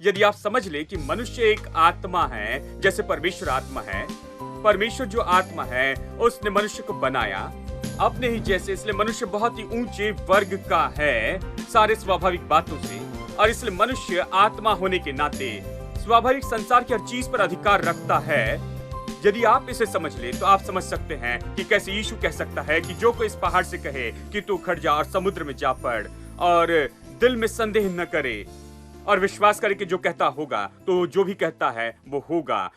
यदि आप समझ ले कि मनुष्य एक आत्मा है, जैसे परमेश्वर आत्मा है, परमेश्वर जो आत्मा है, उसने मनुष्य को बनाया अपने ही जैसे, इसलिए मनुष्य बहुत ही ऊंचे वर्ग का है सारे स्वाभाविक बातों से, और इसलिए मनुष्य आत्मा होने के नाते स्वाभाविक संसार की हर चीज पर अधिकार रखता है। यदि आप इसे समझ ले तो आप समझ सकते हैं कि कैसे यीशु कह सकता है कि जो कोई इस पहाड़ से कहे कि तू उखड़ जा और समुद्र में जा पड़, और दिल में संदेह न करे और विश्वास करे कि जो कहता होगा, तो जो भी कहता है वो होगा।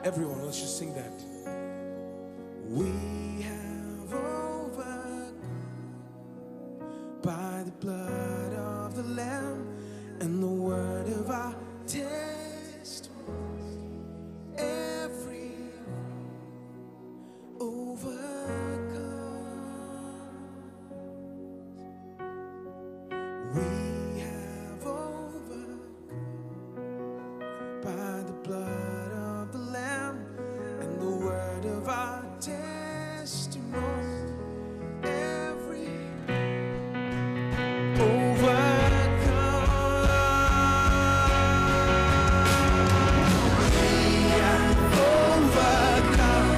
Everyone, let's just sing that. We have overcome by the blood of the Lamb and the word of our testimony. Everyone overcome. We have overcome by the blood of the Lamb and the word of our testimony. Every overcome. We have overcome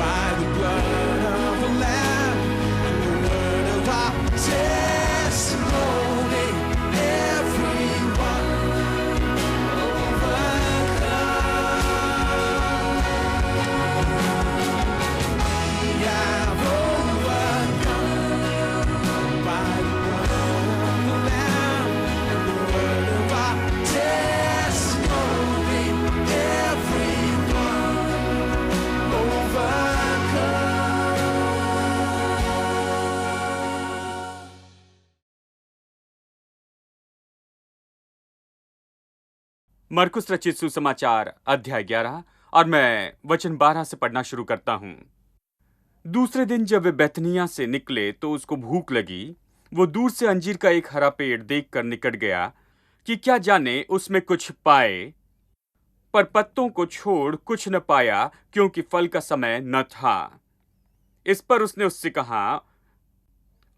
by the blood of the Lamb and the word of our testimony. Everyone मरकुस रचित सुसमाचार अध्याय 11 और मैं वचन 12 से पढ़ना शुरू करता हूं। दूसरे दिन जब वे बैतनिया से निकले तो उसको भूख लगी। वो दूर से अंजीर का एक हरा पेड़ देखकर निकट गया कि क्या जाने उसमें कुछ पाए, पर पत्तों को छोड़ कुछ न पाया, क्योंकि फल का समय न था। इस पर उसने उससे कहा,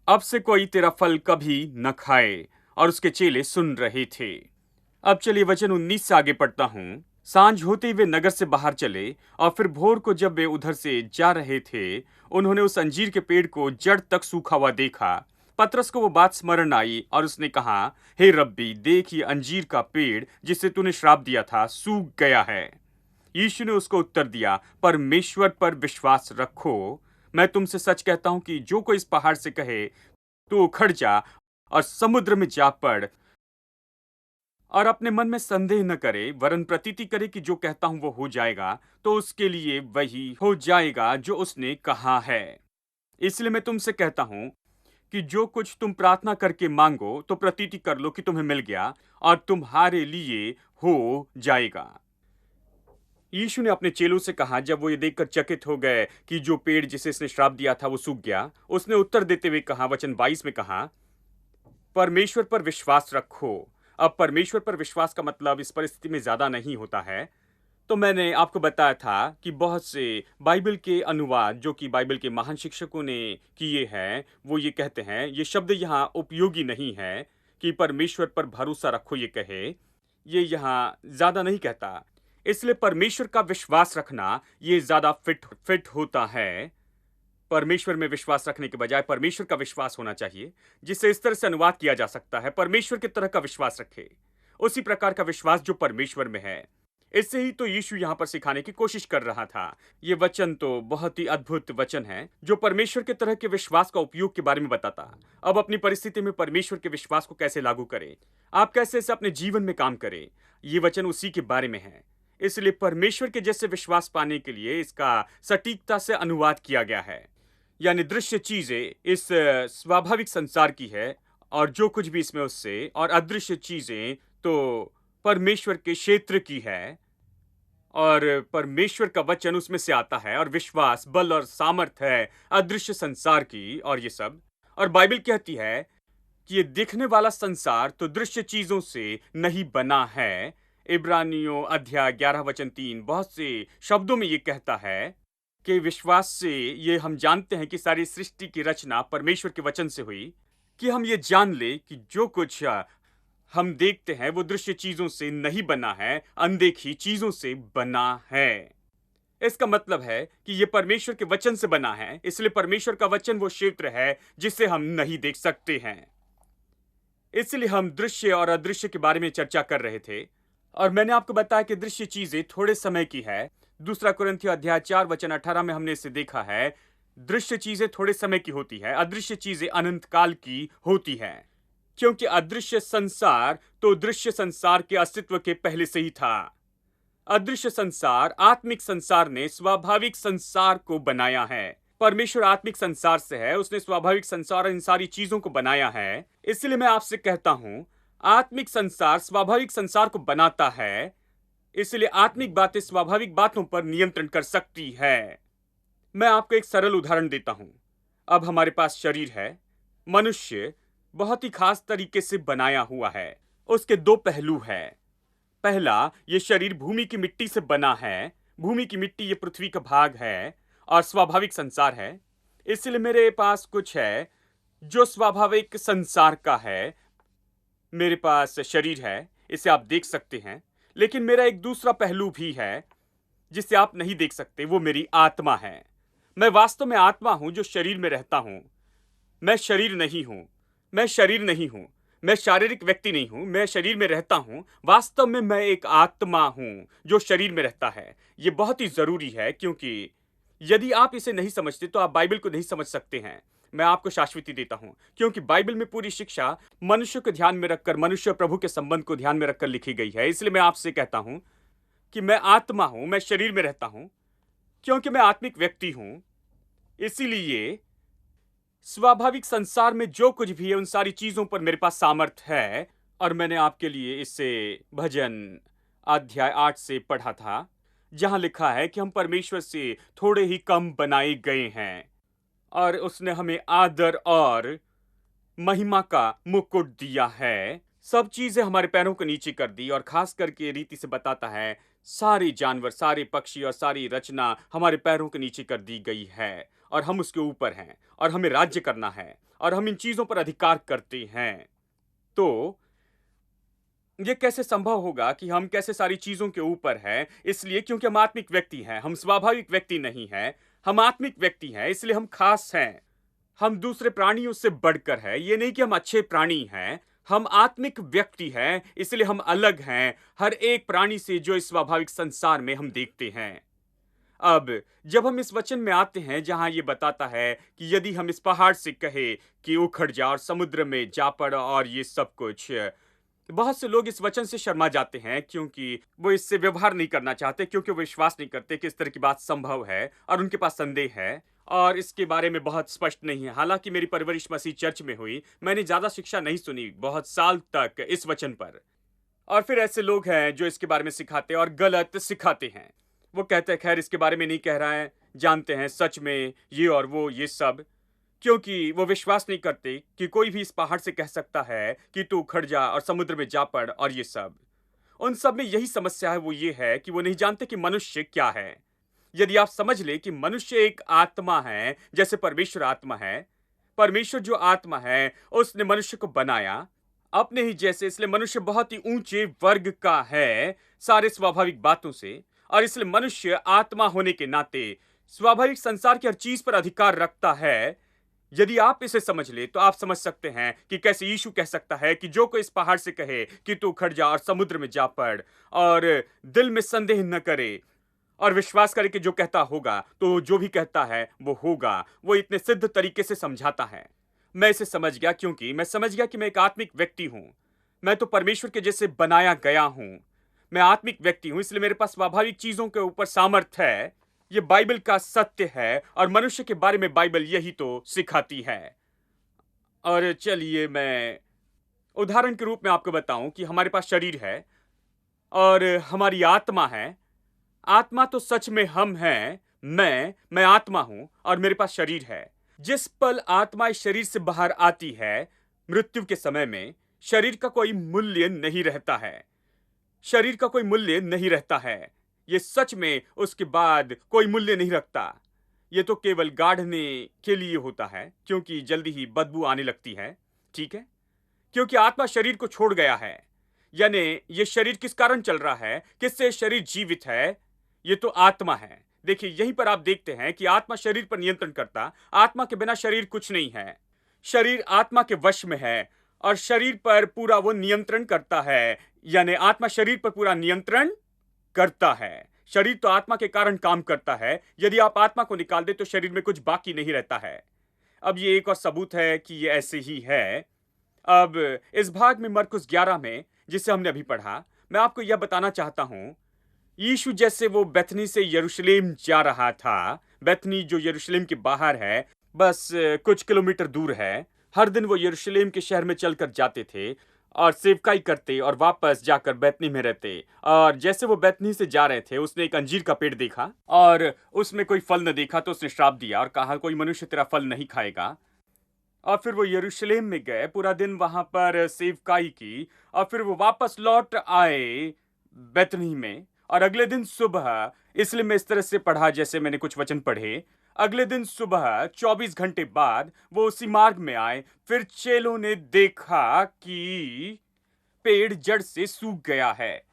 अब से कोई तेरा फल कभी न खाए। और उसके चेले सुन रहे थे। अब चलिए वचन 19 से आगे पढ़ता हूं। सांझ होते ही वे नगर से बाहर चले, और फिर भोर को जब वे उधर से जा रहे थे, उन्होंने उस अंजीर के पेड़ को जड़ तक सूखा हुआ देखा। पतरस को वो बात स्मरण आई और उसने कहा, हे रब्बी, देख ये अंजीर का पेड़ जिसे तूने श्राप दिया था सूख गया है। यीशु ने उसको उत्तर दिया, परमेश्वर पर विश्वास रखो। मैं तुमसे सच कहता हूं कि जो कोई इस पहाड़ से कहे तू उखड़ जा और समुद्र में जा पड़, और अपने मन में संदेह न करे, वरन प्रतीति करे कि जो कहता हूं वो हो जाएगा, तो उसके लिए वही हो जाएगा जो उसने कहा है। इसलिए मैं तुमसे कहता हूं कि जो कुछ तुम प्रार्थना करके मांगो तो प्रतीति कर लो कि तुम्हें मिल गया और तुम्हारे लिए हो जाएगा। यीशु ने अपने चेलों से कहा, जब वो ये देखकर चकित हो गए कि जो पेड़ जिसे इसने श्राप दिया था वो सूख गया, उसने उत्तर देते हुए कहा, वचन 22 में कहा, परमेश्वर पर विश्वास रखो। अब परमेश्वर पर विश्वास का मतलब इस परिस्थिति में ज्यादा नहीं होता है। तो मैंने आपको बताया था कि बहुत से बाइबल के अनुवाद जो कि बाइबल के महान शिक्षकों ने किए हैं, वो ये कहते हैं, ये शब्द यहाँ उपयोगी नहीं है कि परमेश्वर पर भरोसा रखो ये कहे, ये यहाँ ज़्यादा नहीं कहता। इसलिए परमेश्वर का विश्वास रखना ये ज़्यादा फिट होता है। परमेश्वर में विश्वास रखने के बजाय परमेश्वर का विश्वास होना चाहिए, जिसे इस तरह से अनुवाद किया जा सकता है, परमेश्वर की तरह का विश्वास रखे, उसी प्रकार का विश्वास जो परमेश्वर में है। इससे ही तो यीशु यहाँ पर सिखाने की कोशिश कर रहा था। ये वचन तो बहुत ही अद्भुत वचन है, जो परमेश्वर के तरह के विश्वास का उपयोग के बारे में बताता। अब अपनी परिस्थिति में परमेश्वर के विश्वास को कैसे लागू करें, आप कैसे इसे अपने जीवन में काम करें, ये वचन उसी के बारे में है। इसलिए परमेश्वर के जैसे विश्वास पाने के लिए इसका सटीकता से अनुवाद किया गया है। यानी दृश्य चीजें इस स्वाभाविक संसार की है, और जो कुछ भी इसमें उससे, और अदृश्य चीजें तो परमेश्वर के क्षेत्र की है, और परमेश्वर का वचन उसमें से आता है, और विश्वास बल और सामर्थ है अदृश्य संसार की, और ये सब। और बाइबल कहती है कि ये दिखने वाला संसार तो दृश्य चीजों से नहीं बना है। इब्रानियों अध्याय 11 वचन 3 बहुत से शब्दों में ये कहता है कि विश्वास से ये हम जानते हैं कि सारी सृष्टि की रचना परमेश्वर के वचन से हुई, कि हम ये जान ले कि जो कुछ हम देखते हैं वो दृश्य चीजों से नहीं बना है, अनदेखी चीजों से बना है। इसका मतलब है कि ये परमेश्वर के वचन से बना है, इसलिए परमेश्वर का वचन वो क्षेत्र है जिसे हम नहीं देख सकते हैं। इसलिए हम दृश्य और अदृश्य के बारे में चर्चा कर रहे थे, और मैंने आपको बताया कि दृश्य चीजें थोड़े समय की है। दूसरा कुरिन्थियों अध्याय 4 वचन 18 में हमने इसे देखा है। दृश्य चीजें थोड़े समय की होती है, अदृश्य चीजें अनंत काल की होती है, क्योंकि अदृश्य संसार तो दृश्य संसार के अस्तित्व के पहले से ही था। अदृश्य संसार आत्मिक संसार ने स्वाभाविक संसार को बनाया है। परमेश्वर आत्मिक संसार से है, उसने स्वाभाविक संसार और इन सारी चीजों को बनाया है। इसलिए मैं आपसे कहता हूं, आत्मिक संसार स्वाभाविक संसार को बनाता है, इसलिए आत्मिक बातें स्वाभाविक बातों पर नियंत्रण कर सकती है। मैं आपको एक सरल उदाहरण देता हूं। अब हमारे पास शरीर है। मनुष्य बहुत ही खास तरीके से बनाया हुआ है। उसके दो पहलू हैं। पहला, ये शरीर भूमि की मिट्टी से बना है। भूमि की मिट्टी ये पृथ्वी का भाग है और स्वाभाविक संसार है। इसलिए मेरे पास कुछ है जो स्वाभाविक संसार का है। मेरे पास शरीर है, इसे आप देख सकते हैं, लेकिन मेरा एक दूसरा पहलू भी है जिसे आप नहीं देख सकते, वो मेरी आत्मा है। मैं वास्तव में आत्मा हूं जो शरीर में रहता हूं। मैं शरीर नहीं हूं। मैं शरीर नहीं हूं। मैं शारीरिक व्यक्ति नहीं हूं। मैं शरीर में रहता हूं। वास्तव में मैं एक आत्मा हूं जो शरीर में रहता है। यह बहुत ही जरूरी है, क्योंकि यदि आप इसे नहीं समझते तो आप बाइबल को नहीं समझ सकते हैं। मैं आपको शाश्वती देता हूं, क्योंकि बाइबल में पूरी शिक्षा मनुष्य को ध्यान में रखकर, मनुष्य और प्रभु के संबंध को ध्यान में रखकर लिखी गई है। इसलिए मैं आपसे कहता हूं कि मैं आत्मा हूं, मैं शरीर में रहता हूं, क्योंकि मैं आत्मिक व्यक्ति हूं। इसीलिए स्वाभाविक संसार में जो कुछ भी है उन सारी चीजों पर मेरे पास सामर्थ है। और मैंने आपके लिए इससे भजन अध्याय 8 से पढ़ा था, जहां लिखा है कि हम परमेश्वर से थोड़े ही कम बनाए गए हैं, और उसने हमें आदर और महिमा का मुकुट दिया है। सब चीजें हमारे पैरों के नीचे कर दी, और खास करके रीति से बताता है सारे जानवर, सारे पक्षी और सारी रचना हमारे पैरों के नीचे कर दी गई है, और हम उसके ऊपर हैं, और हमें राज्य करना है, और हम इन चीजों पर अधिकार करते हैं। तो ये कैसे संभव होगा कि हम कैसे सारी चीजों के ऊपर हैं? इसलिए क्योंकि हम आत्मिक व्यक्ति हैं, हम स्वाभाविक व्यक्ति नहीं हैं। हम आत्मिक व्यक्ति हैं, इसलिए हम खास हैं। हम दूसरे प्राणियों से बढ़कर है। ये नहीं कि हम अच्छे प्राणी हैं, हम आत्मिक व्यक्ति हैं, इसलिए हम अलग हैं हर एक प्राणी से जो इस स्वाभाविक संसार में हम देखते हैं। अब जब हम इस वचन में आते हैं जहां ये बताता है कि यदि हम इस पहाड़ से कहे कि उखड़ जा और समुद्र में जा पड़ और ये सब कुछ, बहुत से लोग इस वचन से शर्मा जाते हैं, क्योंकि वो इससे व्यवहार नहीं करना चाहते, क्योंकि वो विश्वास नहीं करते कि इस तरह की बात संभव है, और उनके पास संदेह है और इसके बारे में बहुत स्पष्ट नहीं है। हालांकि मेरी परवरिश मसीह चर्च में हुई, मैंने ज्यादा शिक्षा नहीं सुनी बहुत साल तक इस वचन पर। और फिर ऐसे लोग हैं जो इसके बारे में सिखाते और गलत सिखाते हैं। वो कहते हैं खैर इसके बारे में नहीं कह रहा है, जानते हैं सच में ये और वो ये सब, क्योंकि वो विश्वास नहीं करते कि कोई भी इस पहाड़ से कह सकता है कि तू उखड़ जा और समुद्र में जा पड़ और ये सब। उन सब में यही समस्या है, वो ये है कि वो नहीं जानते कि मनुष्य क्या है। यदि आप समझ ले कि मनुष्य एक आत्मा है, जैसे परमेश्वर आत्मा है, परमेश्वर जो आत्मा है, उसने मनुष्य को बनाया अपने ही जैसे, इसलिए मनुष्य बहुत ही ऊंचे वर्ग का है सारे स्वाभाविक बातों से, और इसलिए मनुष्य आत्मा होने के नाते स्वाभाविक संसार की हर चीज पर अधिकार रखता है। यदि आप इसे समझ ले तो आप समझ सकते हैं कि कैसे यीशु कह सकता है कि जो कोई इस पहाड़ से कहे कि तू उखड़ जा और समुद्र में जा पड़, और दिल में संदेह न करे और विश्वास करे कि जो कहता होगा, तो जो भी कहता है वो होगा। वो इतने सिद्ध तरीके से समझाता है। मैं इसे समझ गया क्योंकि मैं समझ गया कि मैं एक आत्मिक व्यक्ति हूं। मैं तो परमेश्वर के जैसे बनाया गया हूं। मैं आत्मिक व्यक्ति हूं, इसलिए मेरे पास स्वाभाविक चीजों के ऊपर सामर्थ है। ये बाइबल का सत्य है और मनुष्य के बारे में बाइबल यही तो सिखाती है। और चलिए मैं उदाहरण के रूप में आपको बताऊं कि हमारे पास शरीर है और हमारी आत्मा है। आत्मा तो सच में हम हैं। मैं आत्मा हूं और मेरे पास शरीर है। जिस पल आत्मा इस शरीर से बाहर आती है, मृत्यु के समय में, शरीर का कोई मूल्य नहीं रहता है। शरीर का कोई मूल्य नहीं रहता है। ये सच में उसके बाद कोई मूल्य नहीं रखता। ये तो केवल गाढ़ने के लिए होता है, क्योंकि जल्दी ही बदबू आने लगती है। ठीक है, क्योंकि आत्मा शरीर को छोड़ गया है। यानी ये शरीर किस कारण चल रहा है, किससे शरीर जीवित है? ये तो आत्मा है। देखिए, यहीं पर आप देखते हैं कि आत्मा शरीर पर नियंत्रण करता। आत्मा के बिना शरीर कुछ नहीं है। शरीर आत्मा के वश में है और शरीर पर पूरा वो नियंत्रण करता है। यानी आत्मा शरीर पर पूरा नियंत्रण करता है। शरीर तो आत्मा के कारण काम करता है। यदि आप आत्मा को निकाल दे तो शरीर में कुछ बाकी नहीं रहता है। अब ये एक और सबूत है कि ये ऐसे ही है। अब इस भाग में मरकुस 11 में, जिसे हमने अभी पढ़ा, मैं आपको यह बताना चाहता हूं, यीशु जैसे वो बैथनी से यरूशलेम जा रहा था। बैथनी जो यरूशलेम के बाहर है, बस कुछ किलोमीटर दूर है। हर दिन वो यरूशलेम के शहर में चलकर जाते थे और सेवकाई करते और वापस जाकर बैतनी में रहते। और जैसे वो बैतनी से जा रहे थे, उसने एक अंजीर का पेड़ देखा और उसमें कोई फल न देखा, तो उसने श्राप दिया और कहा, कोई मनुष्य तेरा फल नहीं खाएगा। और फिर वो यरूशलेम में गए, पूरा दिन वहां पर सेवकाई की, और फिर वो वापस लौट आए बैतनी में। और अगले दिन सुबह, इसलिए मैं इस तरह से पढ़ा जैसे मैंने कुछ वचन पढ़े, अगले दिन सुबह 24 घंटे बाद वो उसी मार्ग में आए। फिर चेलों ने देखा कि पेड़ जड़ से सूख गया है।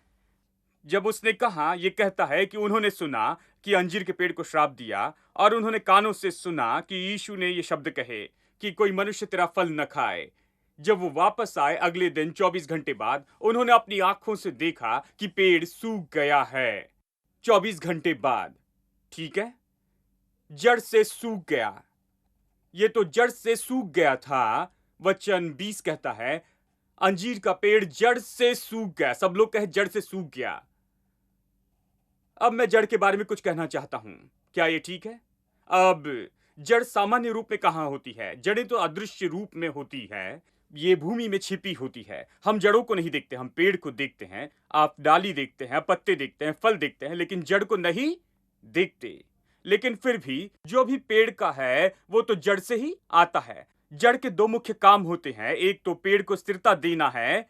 जब उसने कहा, ये कहता है कि उन्होंने सुना कि अंजीर के पेड़ को श्राप दिया, और उन्होंने कानों से सुना कि यीशु ने ये शब्द कहे कि कोई मनुष्य तेरा फल न खाए। जब वो वापस आए अगले दिन 24 घंटे बाद, उन्होंने अपनी आंखों से देखा कि पेड़ सूख गया है। 24 घंटे बाद, ठीक है, जड़ से सूख गया। ये तो जड़ से सूख गया था। वचन 20 कहता है, अंजीर का पेड़ जड़ से सूख गया। सब लोग कहे जड़ से सूख गया। अब मैं जड़ के बारे में कुछ कहना चाहता हूं। क्या ये ठीक है? अब जड़ सामान्य रूप में कहां होती है? जड़ें तो अदृश्य रूप में होती है। ये भूमि में छिपी होती है। हम जड़ों को नहीं देखते, हम पेड़ को देखते हैं। आप डाली देखते हैं, पत्ते देखते हैं, फल देखते हैं, लेकिन जड़ को नहीं देखते। लेकिन फिर भी जो भी पेड़ का है वो तो जड़ से ही आता है। जड़ के दो मुख्य काम होते हैं। एक तो पेड़ को स्थिरता देना है,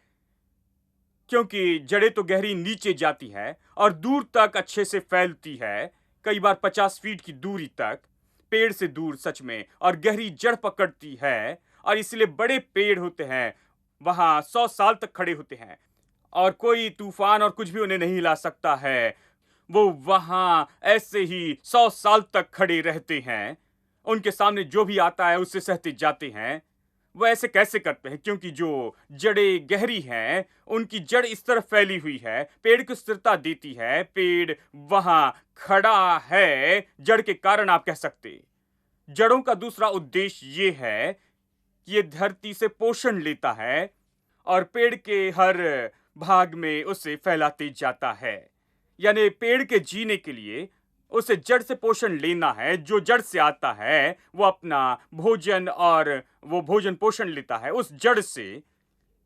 क्योंकि जड़ें तो गहरी नीचे जाती है और दूर तक अच्छे से फैलती है, कई बार 50 फीट की दूरी तक, पेड़ से दूर सच में, और गहरी जड़ पकड़ती है। और इसलिए बड़े पेड़ होते हैं, वहां 100 साल तक खड़े होते हैं और कोई तूफान और कुछ भी उन्हें नहीं हिला सकता है। वो वहां ऐसे ही 100 साल तक खड़े रहते हैं। उनके सामने जो भी आता है उससे सहते जाते हैं। वो ऐसे कैसे करते हैं? क्योंकि जो जड़ें गहरी हैं, उनकी जड़ इस तरफ फैली हुई है, पेड़ को स्थिरता देती है। पेड़ वहां खड़ा है जड़ के कारण, आप कह सकते। जड़ों का दूसरा उद्देश्य ये है कि ये धरती से पोषण लेता है और पेड़ के हर भाग में उसे फैलाते जाता है। यानी पेड़ के जीने के लिए उसे जड़ से पोषण लेना है। जो जड़ से आता है वो अपना भोजन, और वो भोजन पोषण लेता है उस जड़ से।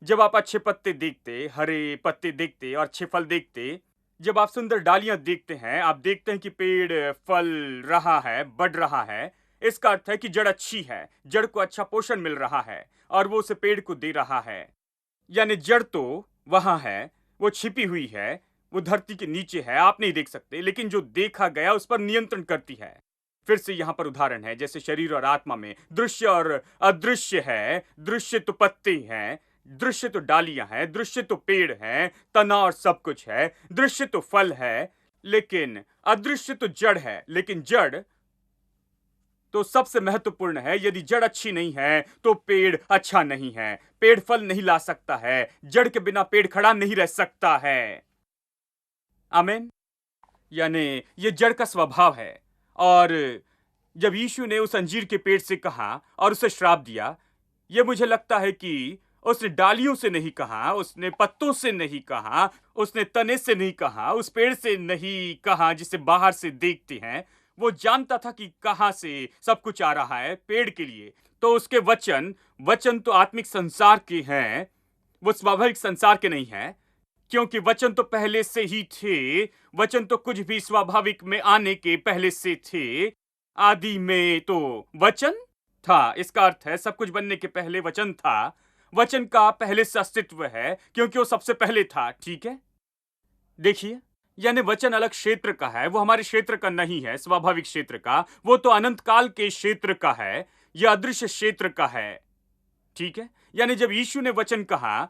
जब आप अच्छे पत्ते देखते, हरे पत्ते देखते और अच्छे फल देखते, जब आप सुंदर डालियां देखते हैं, आप देखते हैं कि पेड़ फल रहा है, बढ़ रहा है। इसका अर्थ है कि जड़ अच्छी है, जड़ को अच्छा पोषण मिल रहा है और वो उसे पेड़ को दे रहा है। यानी जड़ तो वहां है, वो छिपी हुई है, वो धरती के नीचे है, आप नहीं देख सकते, लेकिन जो देखा गया उस पर नियंत्रण करती है। फिर से यहां पर उदाहरण है, जैसे शरीर और आत्मा में दृश्य और अदृश्य है। दृश्य तो पत्ते हैं, दृश्य तो डालियां हैं, दृश्य तो पेड़ हैं, तना और सब कुछ है, दृश्य तो फल है, लेकिन अदृश्य तो जड़ है। लेकिन जड़ तो सबसे महत्वपूर्ण है। यदि जड़ अच्छी नहीं है तो पेड़ अच्छा नहीं है। पेड़ फल नहीं ला सकता है, जड़ के बिना पेड़ खड़ा नहीं रह सकता है। आमीन। यानी ये जड़ का स्वभाव है। और जब यीशु ने उस अंजीर के पेड़ से कहा और उसे श्राप दिया, यह मुझे लगता है कि उसने डालियों से नहीं कहा, उसने पत्तों से नहीं कहा, उसने तने से नहीं कहा, उस पेड़ से नहीं कहा जिसे बाहर से देखते हैं। वो जानता था कि कहां से सब कुछ आ रहा है पेड़ के लिए। तो उसके वचन तो आत्मिक संसार के हैं, वो स्वाभाविक संसार के नहीं है, क्योंकि वचन तो पहले से ही थे। वचन तो कुछ भी स्वाभाविक में आने के पहले से थे। आदि में तो वचन था, इसका अर्थ है सब कुछ बनने के पहले वचन था। वचन का पहले से अस्तित्व है क्योंकि वो सबसे पहले था। ठीक है, देखिए, यानी वचन अलग क्षेत्र का है, वो हमारे क्षेत्र का नहीं है, स्वाभाविक क्षेत्र का। वो तो अनंत काल के क्षेत्र का है, यह अदृश्य क्षेत्र का है। ठीक है, यानी जब यीशु ने वचन कहा,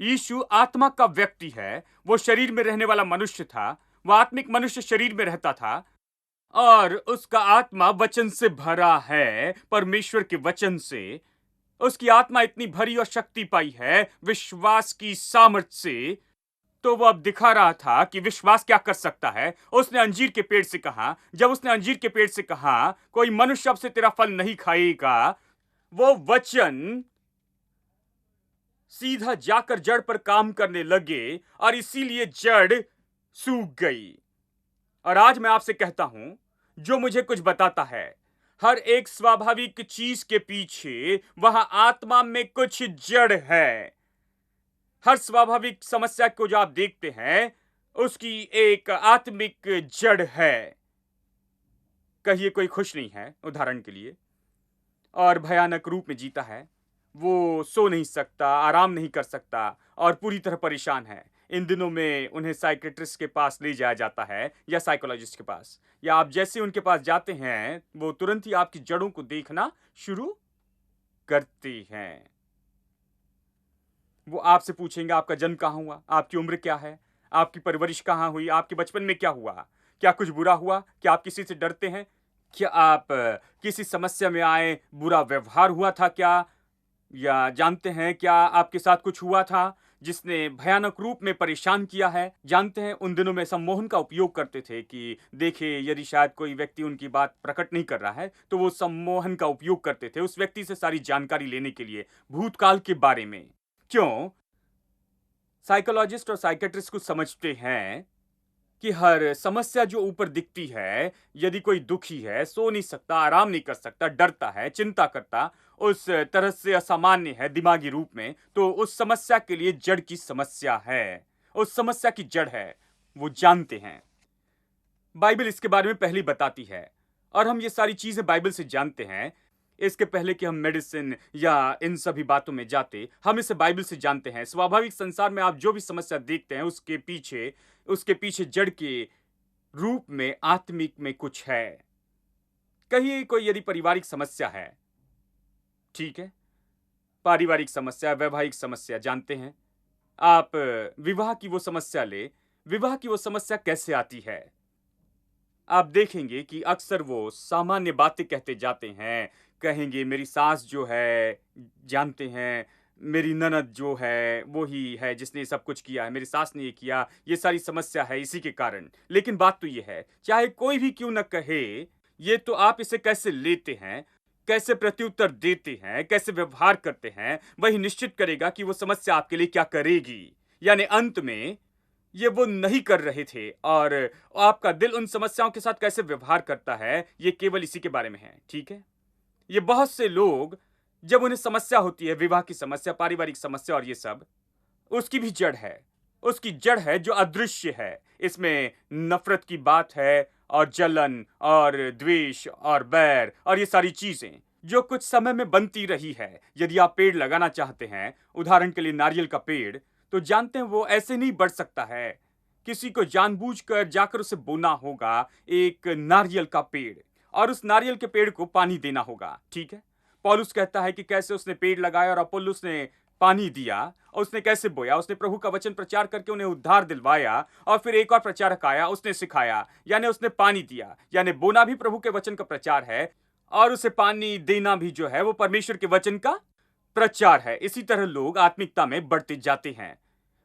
यीशु आत्मा का व्यक्ति है, वो शरीर में रहने वाला मनुष्य था, वो आत्मिक मनुष्य शरीर में रहता था और उसका आत्मा वचन से भरा है, परमेश्वर के वचन से। उसकी आत्मा इतनी भरी और शक्ति पाई है विश्वास की सामर्थ्य से, तो वो अब दिखा रहा था कि विश्वास क्या कर सकता है। उसने अंजीर के पेड़ से कहा, जब उसने अंजीर के पेड़ से कहा कोई मनुष्य अब से तेरा फल नहीं खाएगा, वो वचन सीधा जाकर जड़ पर काम करने लगे और इसीलिए जड़ सूख गई। और आज मैं आपसे कहता हूं, जो मुझे कुछ बताता है, हर एक स्वाभाविक चीज के पीछे वहां आत्मा में कुछ जड़ है। हर स्वाभाविक समस्या को जो आप देखते हैं, उसकी एक आत्मिक जड़ है। कहिए कोई खुश नहीं है, उदाहरण के लिए, और भयानक रूप में जीता है, वो सो नहीं सकता, आराम नहीं कर सकता और पूरी तरह परेशान है। इन दिनों में उन्हें साइकेट्रिस्ट के पास ले जाया जाता है या साइकोलॉजिस्ट के पास, या आप जैसे उनके पास जाते हैं वो तुरंत ही आपकी जड़ों को देखना शुरू करते हैं। वो आपसे पूछेंगे आपका जन्म कहाँ हुआ, आपकी उम्र क्या है, आपकी परवरिश कहाँ हुई, आपके बचपन में क्या हुआ, क्या कुछ बुरा हुआ, क्या आप किसी से डरते हैं, क्या आप किसी समस्या में आए, बुरा व्यवहार हुआ था क्या, या जानते हैं क्या आपके साथ कुछ हुआ था जिसने भयानक रूप में परेशान किया है। जानते हैं उन दिनों में सम्मोहन का उपयोग करते थे कि देखे यदि शायद कोई व्यक्ति उनकी बात प्रकट नहीं कर रहा है तो वो सम्मोहन का उपयोग करते थे उस व्यक्ति से सारी जानकारी लेने के लिए भूतकाल के बारे में। क्यों? साइकोलॉजिस्ट और साइकेट्रिस्ट कुछ समझते हैं कि हर समस्या जो ऊपर दिखती है, यदि कोई दुखी है, सो नहीं सकता, आराम नहीं कर सकता, डरता है, चिंता करता, उस तरह से असामान्य है दिमागी रूप में, तो उस समस्या के लिए जड़ की समस्या है, उस समस्या की जड़ है, वो जानते हैं। बाइबल इसके बारे में पहले ही बताती है और हम ये सारी चीजें बाइबल से जानते हैं। इसके पहले कि हम मेडिसिन या इन सभी बातों में जाते, हम इसे बाइबल से जानते हैं। स्वाभाविक संसार में आप जो भी समस्या देखते हैं उसके पीछे जड़ के रूप में आत्मिक में कुछ है। कहिए कोई यदि पारिवारिक समस्या है, ठीक है, पारिवारिक समस्या, वैवाहिक समस्या, जानते हैं आप विवाह की वो समस्या ले, विवाह की वो समस्या कैसे आती है? आप देखेंगे कि अक्सर वो सामान्य बातें कहते जाते हैं। कहेंगे मेरी सास जो है, जानते हैं, मेरी ननद जो है वो ही है जिसने सब कुछ किया है, मेरी सास ने ये किया, ये सारी समस्या है इसी के कारण। लेकिन बात तो ये है, चाहे कोई भी क्यों न कहे, ये तो आप इसे कैसे लेते हैं, कैसे प्रत्युत्तर देते हैं, कैसे व्यवहार करते हैं, वही निश्चित करेगा कि वो समस्या आपके लिए क्या करेगी। यानी अंत में ये वो नहीं कर रहे थे और आपका दिल उन समस्याओं के साथ कैसे व्यवहार करता है, ये केवल इसी के बारे में है। ठीक है, ये बहुत से लोग जब उन्हें समस्या होती है, विवाह की समस्या, पारिवारिक समस्या और ये सब, उसकी भी जड़ है, उसकी जड़ है जो अदृश्य है। इसमें नफरत की बात है और जलन और द्वेष और बैर और ये सारी चीजें जो कुछ समय में बनती रही है। यदि आप पेड़ लगाना चाहते हैं, उदाहरण के लिए नारियल का पेड़, तो जानते हैं वो ऐसे नहीं बढ़ सकता है। किसी को जानबूझकर जाकर उसे बोना होगा एक नारियल का पेड़, और उस नारियल के पेड़ को पानी देना होगा। ठीक है, पौलुस कहता है कि कैसे उसने पेड़ लगाया और अपोल्लोस ने पानी दिया, और उसने कैसे बोया। उसने प्रभु का वचन प्रचार करके उन्हें उद्धार दिलवाया, और फिर एक और प्रचारक आया, उसने सिखाया, यानी उसने पानी दिया। यानी बोना भी प्रभु के वचन का प्रचार है, और उसे पानी देना भी जो है वो परमेश्वर के वचन का प्रचार है। इसी तरह लोग आत्मिकता में बढ़ते जाते हैं।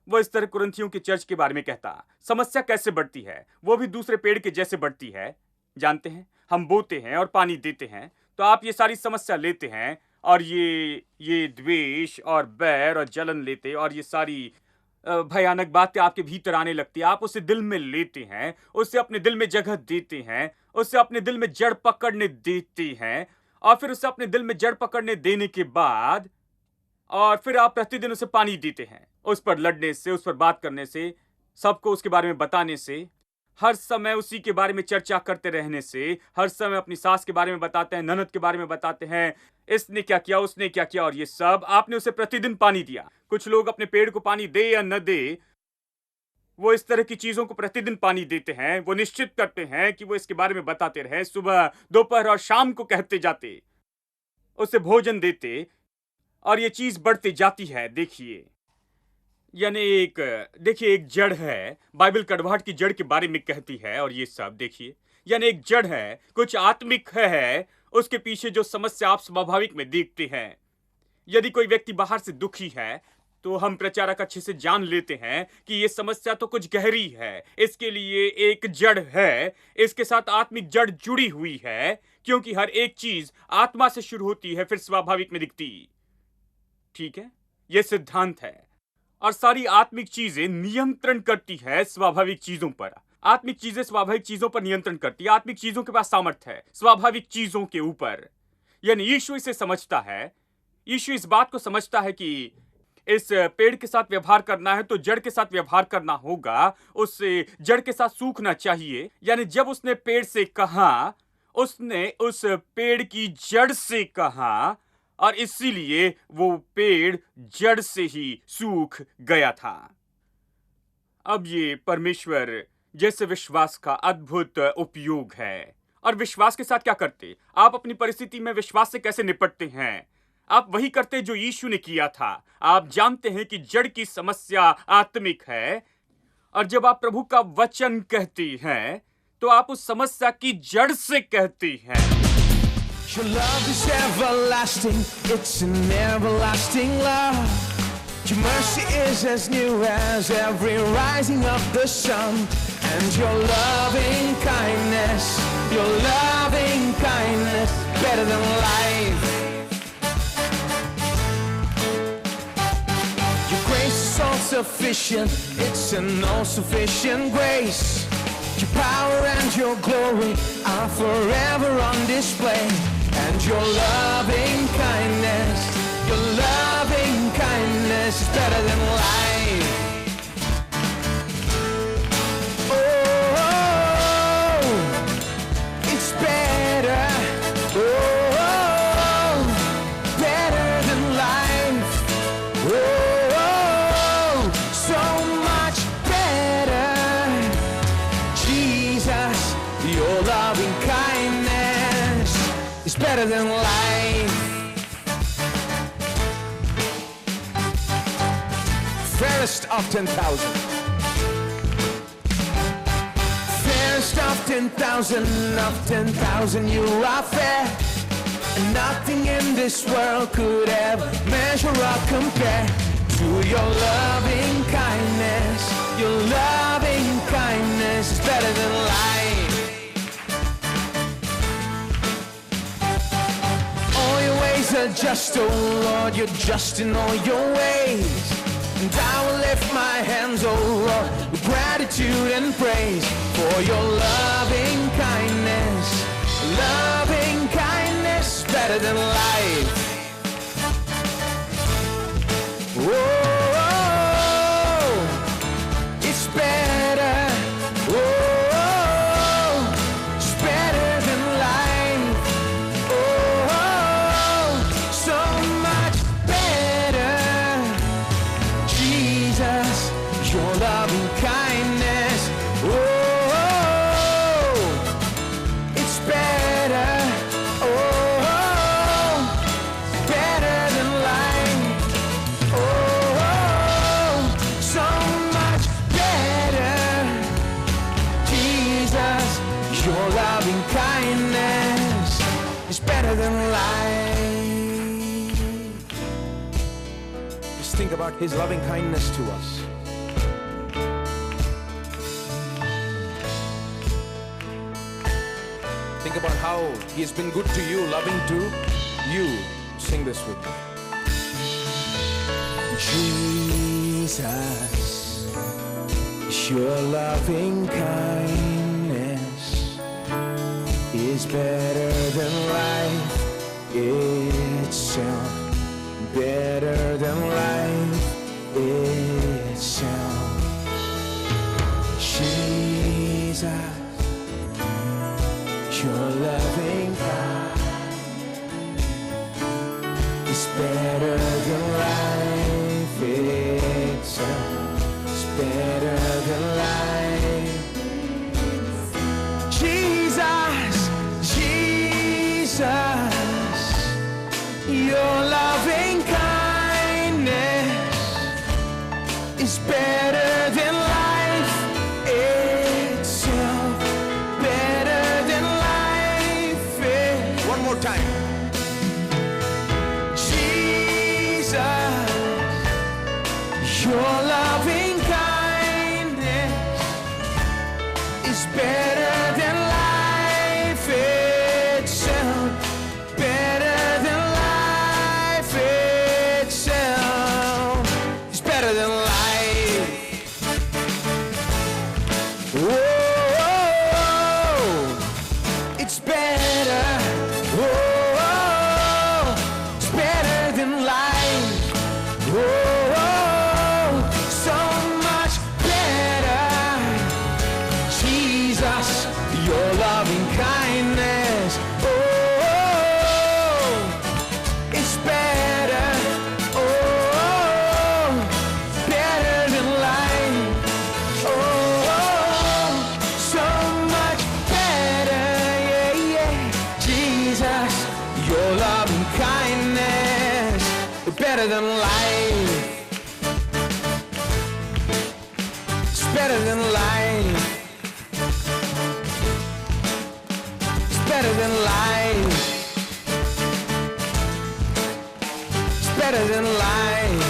वो इस तरह कुरिन्थियों की चर्च के बारे में कहता। समस्या कैसे बढ़ती है? वो भी दूसरे पेड़ के जैसे बढ़ती है। जानते हैं, हम बोते हैं और पानी देते हैं, तो आप ये सारी समस्या लेते हैं, और ये द्वेष और बैर और जलन लेते, और ये सारी भयानक बातें आपके भीतर आने लगती है। आप उसे दिल में लेते हैं, उसे अपने दिल में जगह देते हैं, उसे अपने दिल में जड़ पकड़ने देते हैं, और फिर उसे अपने दिल में जड़ पकड़ने देने के बाद और फिर आप प्रतिदिन उसे पानी देते हैं। उस पर लड़ने से, उस पर बात करने से, सबको उसके बारे में बताने से, हर समय उसी के बारे में चर्चा करते रहने से, हर समय अपनी सास के बारे में बताते हैं, ननद के बारे में बताते हैं, इसने क्या किया, उसने क्या किया, और ये सब आपने उसे प्रतिदिन पानी दिया। कुछ लोग अपने पेड़ को पानी दे या न दे, वो इस तरह की चीजों को प्रतिदिन पानी देते हैं। वो निश्चित करते हैं कि वो इसके बारे में बताते रहे, सुबह, दोपहर और शाम को कहते जाते, उसे भोजन देते, और ये चीज बढ़ती जाती है। देखिए, यानी एक जड़ है, बाइबल कड़वाहट की जड़ के बारे में कहती है, और ये सब देखिए, यानी एक जड़ है, कुछ आत्मिक है, उसके पीछे जो समस्या आप स्वाभाविक में देखते हैं। यदि कोई व्यक्ति बाहर से दुखी है, तो हम प्रचारक अच्छे से जान लेते हैं कि ये समस्या तो कुछ गहरी है, इसके लिए एक जड़ है, इसके साथ आत्मिक जड़ जुड़ी हुई है, क्योंकि हर एक चीज आत्मा से शुरू होती है, फिर स्वाभाविक में दिखती। ठीक है, यह सिद्धांत है, और सारी आत्मिक चीजें नियंत्रण करती है स्वाभाविक चीजों पर। आत्मिक चीजें स्वाभाविक चीजों पर नियंत्रण करती है। आत्मिक चीजों के पास सामर्थ्य है स्वाभाविक चीजों के ऊपर। यानी यीशु इसे समझता है, यीशु इस बात को समझता है कि इस पेड़ के साथ व्यवहार करना है तो जड़ के साथ व्यवहार करना होगा, उससे जड़ के साथ सूखना चाहिए। यानी जब उसने पेड़ से कहा, उसने उस पेड़ की जड़ से कहा, और इसीलिए वो पेड़ जड़ से ही सूख गया था। अब ये परमेश्वर जैसे विश्वास का अद्भुत उपयोग है। और विश्वास के साथ क्या करते? आप अपनी परिस्थिति में विश्वास से कैसे निपटते हैं? आप वही करते जो यीशु ने किया था। आप जानते हैं कि जड़ की समस्या आत्मिक है, और जब आप प्रभु का वचन कहते हैं तो आप उस समस्या की जड़ से कहते हैं। Your love is everlasting, it's an everlasting love. Your mercy is as new as every rising of the sun. And your loving kindness, better than life. Your grace is all sufficient, it's an all sufficient grace. Your power and your glory are forever on display. And your loving kindness is better than life. Oh, it's better. Oh, better than life. Oh, so much better. Jesus, your loving kindness is better than life. Fairest of 10,000. Fairest of 10,000, you are fair. And nothing in this world could ever measure or compare to your loving kindness. Your loving kindness is better than life. All your ways are just, oh Lord, you're just in all your ways. And I will lift my hands, oh Lord, with gratitude and praise for your loving kindness. Loving kindness better than life. Oh, it's better. Oh, it's better than life. Oh, so much better. Jesus, loving kindness is better than life. Just think about His loving kindness to us. Think about how He has been good to you, loving to you. Sing this with me. Jesus, your loving kindness is better than life itself. Better than life itself. Jesus, your loving kindness is better than life itself. It's better than life. Jesus, Jesus, your loving kindness is better than life itself. Better than life. One more time. Jesus, your loving kindness is better than life itself. Better than life itself. It's better than life. Whoa, it's better. Whoa, it's better than life. Whoa, so much better. Jesus, your loving kindness. Oh, it's better. Oh, better than life. Oh, so much better. Yeah, yeah. Jesus, your loving kindness better than life. It's better than life. It's better than life. It's better than life.